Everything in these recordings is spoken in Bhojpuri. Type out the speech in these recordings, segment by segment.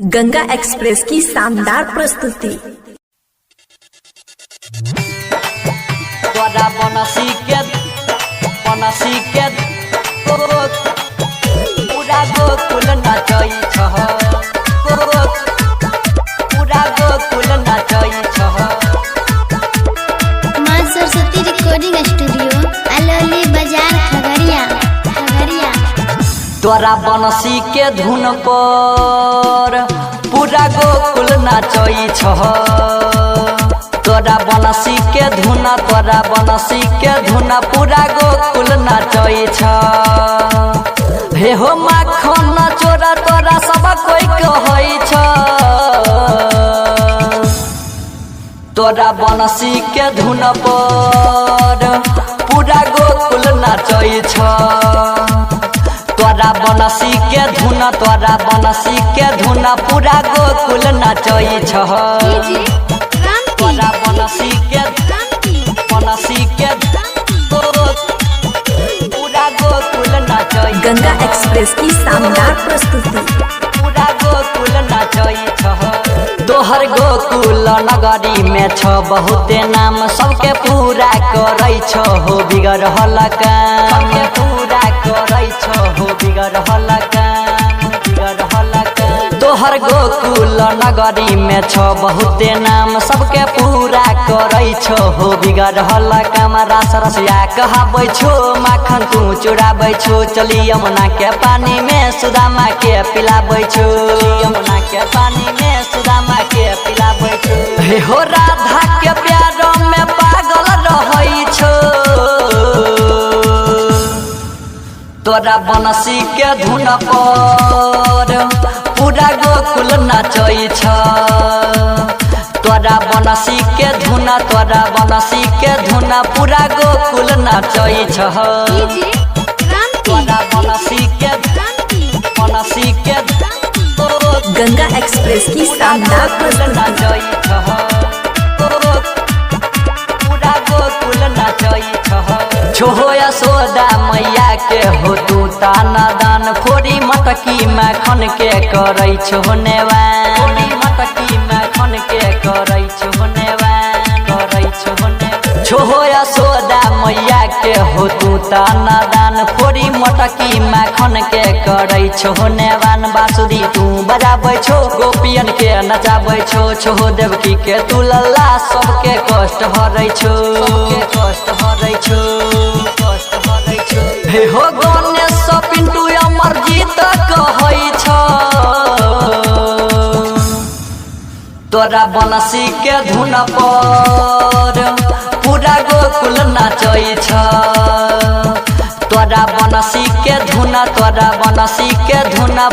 गंगा एक्सप्रेस की शानदार प्रस्तुति। तोरा बनसी के पूरा गोकुल नाचै छह, पूरा गोकुल नाचै छह। मां सरस्वती रिकॉर्डिंग स्टूडियो अलौली बाजार खगड़िया। तोरा बनसी के धुन पर पूरा गोकुल नाचै छह। तोरा बनसी के धुन पूरा गोकुल नाचै छह। हे हो माखन चोरा तोरा सब कोई कहै छ। तोरा बनसी के धुन पर पूरा गोकुल नाचै छ। तोरा बनसी के धुन पूरा गोकुल नाचै छ। तोरा बनसी के पूरा गोकुल नाचै। गंगा एक्सप्रेस की शानदार प्रस्तुति। पूरा गोकुल नाचै छ। तोहर गोकुल नगरी में छ बहुते नाम, सबके पूरा करै छ हो बिगड़ल काम। सबके पूरा करै छ हो बिगड़ल काम। तोहर गोकुल नगरी में छ बहुते नाम, सबके पूरा करै छ हो बिगड़ल काम। रस रसिया कहबै छो, माखन तू चुराबै छो। चली यमुना के पानी में सुदामा के पिलाबै छो। यमुना के पानी में सुदामा के पिलाबै छो। हे हो राधा के प्यार में पागल रहै छो। तोरा बनसी के धुन पर पूरा गोकुल नाचै छ। तोरा बनसी के धुन पूरा गोकुल नाचै छ। तोरा बनसी के गंगा एक्सप्रेस की शानदार प्रस्तुति। नाचै छ। पूरा गोकुल नाचै छ। छोहो यशोदा मैया के हो तू ताना दान, फोड़ी मटकी माखन के करै छो नेवान। फोड़ी मटकी माखन के करै छो नेवान। छोहो यशोदा मैया के हो तू ताना दान, फोड़ी मटकी माखन के करै छो नेवान। बांसुरी तू बजाबै छो, गोपियन के नचाबै छो। छोहो देवकी के तू लल्ला, सबके कष्ट हरै छो। हे हो गणेश पिंटू अमरजीत कहै छ। तोरा बनसी के धुन पर पूरा गोकुल नाचै छ। तोरा बनसी के धुन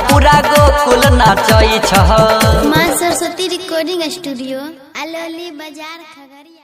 पूरा गोकुल नाचै छ। मां सरस्वती रिकॉर्डिंग स्टूडियो अलौली बाजार खगड़िया।